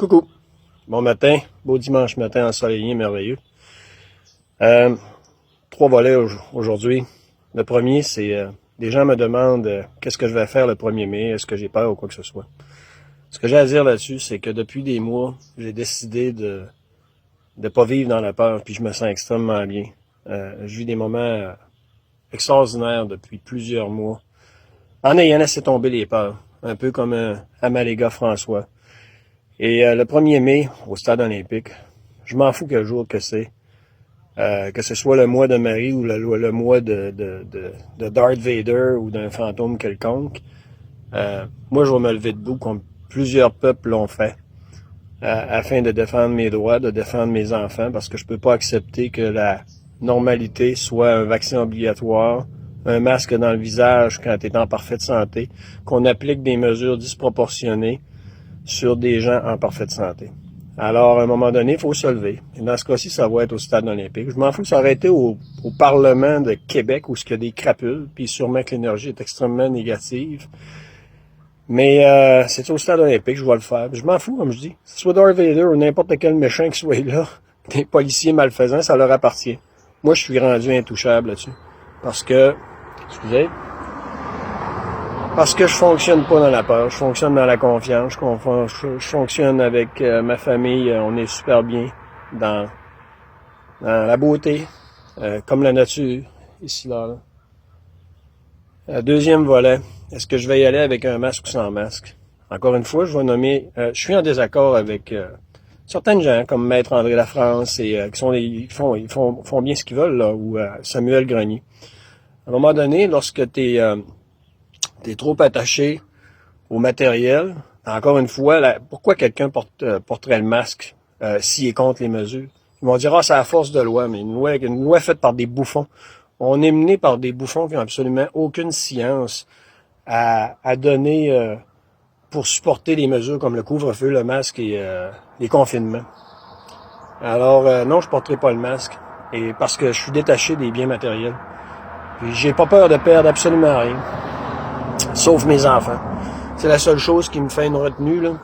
Coucou, bon matin, beau dimanche matin ensoleillé, merveilleux. 3 volets aujourd'hui. Le premier, c'est des gens me demandent qu'est-ce que je vais faire le 1er mai, est-ce que j'ai peur ou quoi que ce soit. Ce que j'ai à dire là-dessus, c'est que depuis des mois, j'ai décidé de pas vivre dans la peur, puis je me sens extrêmement bien. Je vis des moments extraordinaires depuis plusieurs mois, en ayant laissé tomber les peurs, un peu comme Amaléga François. Et le 1er mai, au stade olympique, je m'en fous quel jour que c'est. Que ce soit le mois de Marie ou le mois de Darth Vader ou d'un fantôme quelconque. Moi, je vais me lever debout comme plusieurs peuples l'ont fait, afin de défendre mes droits, de défendre mes enfants, parce que je peux pas accepter que la normalité soit un vaccin obligatoire, un masque dans le visage quand tu es en parfaite santé, qu'on applique des mesures disproportionnées sur des gens en parfaite santé. Alors, à un moment donné, il faut se lever. Et dans ce cas-ci, ça va être au stade olympique. Je m'en fous, ça aurait été au Parlement de Québec où il y a des crapules, puis sûrement que l'énergie est extrêmement négative. Mais c'est au stade olympique, je vais le faire. Je m'en fous, comme je dis. Que ce soit Darth Vader ou n'importe quel méchant qui soit là, des policiers malfaisants, ça leur appartient. Moi, je suis rendu intouchable là-dessus. Parce que je fonctionne pas dans la peur, je fonctionne dans la confiance, je fonctionne avec ma famille, on est super bien dans la beauté, comme la nature, ici, là. Deuxième volet, est-ce que je vais y aller avec un masque ou sans masque? Encore une fois, je vais nommer, je suis en désaccord avec certaines gens, comme Maître André Lafrance, et ils font bien ce qu'ils veulent, là, ou Samuel Grenier. À un moment donné, lorsque t'es trop attaché au matériel. Encore une fois, pourquoi quelqu'un porterait le masque s'il est contre les mesures? Ils vont dire, c'est à force de loi, mais une loi faite par des bouffons. On est mené par des bouffons qui n'ont absolument aucune science à donner pour supporter les mesures comme le couvre-feu, le masque et les confinements. Alors, non, je porterai pas le masque, et parce que je suis détaché des biens matériels. Puis j'ai pas peur de perdre absolument rien, sauf mes enfants. C'est la seule chose qui me fait une retenue, là.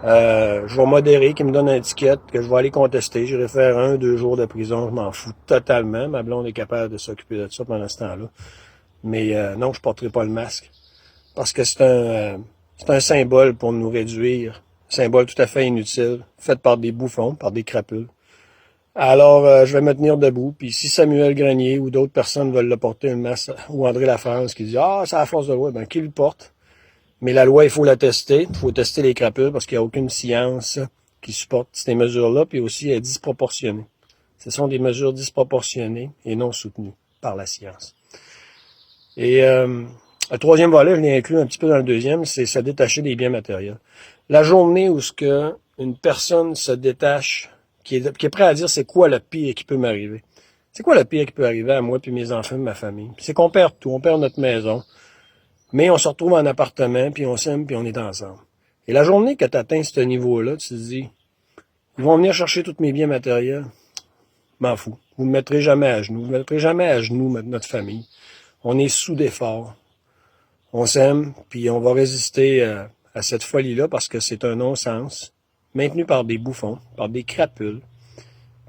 Je vais modérer, qui me donne une étiquette, que je vais aller contester. J'irai faire 1-2 jours de prison, je m'en fous totalement. Ma blonde est capable de s'occuper de ça pendant ce temps-là. Mais non, je porterai pas le masque. Parce que c'est un symbole pour nous réduire. Un symbole tout à fait inutile, fait par des bouffons, par des crapules. Alors, je vais me tenir debout, puis si Samuel Grenier ou d'autres personnes veulent le porter, une masque, ou André Lafrance qui dit « c'est à force de loi », ben qui le porte? Mais la loi, il faut la tester. Il faut tester les crapules parce qu'il n'y a aucune science qui supporte ces mesures-là, puis aussi elle est disproportionnée. Ce sont des mesures disproportionnées et non soutenues par la science. Et le troisième volet, je l'ai inclus un petit peu dans le deuxième, c'est se détacher des biens matériels. La journée où une personne se détache, qui est prêt à dire c'est quoi le pire qui peut m'arriver. C'est quoi le pire qui peut arriver à moi puis mes enfants, ma famille? C'est qu'on perd tout, on perd notre maison. Mais on se retrouve en appartement, puis on s'aime, puis on est ensemble. Et la journée que tu atteins ce niveau-là, tu te dis, ils vont venir chercher tous mes biens matériels. M'en fous. Vous ne me mettrez jamais à genoux. Vous ne mettrez jamais à genoux notre famille. On est soudés forts. On s'aime, puis on va résister à cette folie-là parce que c'est un non-sens, maintenu par des bouffons, par des crapules,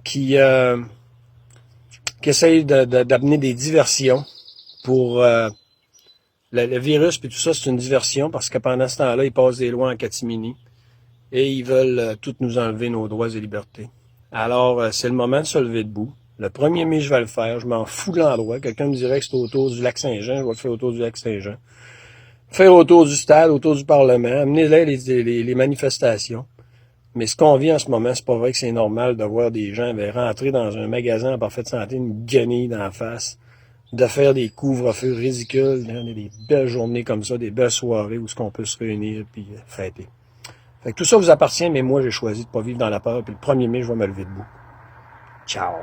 qui essayent d'amener des diversions pour... Le virus puis tout ça, c'est une diversion parce que pendant ce temps-là, ils passent des lois en catimini et ils veulent toutes nous enlever nos droits et libertés. Alors, c'est le moment de se lever debout. Le 1er mai, je vais le faire. Je m'en fous de l'endroit. Quelqu'un me dirait que c'est autour du lac Saint-Jean. Je vais le faire autour du lac Saint-Jean. Faire autour du stade, autour du Parlement. Amener là les manifestations. Mais ce qu'on vit en ce moment, c'est pas vrai que c'est normal de voir des gens rentrer dans un magasin en parfaite santé, une guenille dans la face, de faire des couvre-feux ridicules, des belles journées comme ça, des belles soirées où on peut se réunir puis fêter. Fait que tout ça vous appartient, mais moi j'ai choisi de pas vivre dans la peur, puis le 1er mai, je vais me lever debout. Ciao!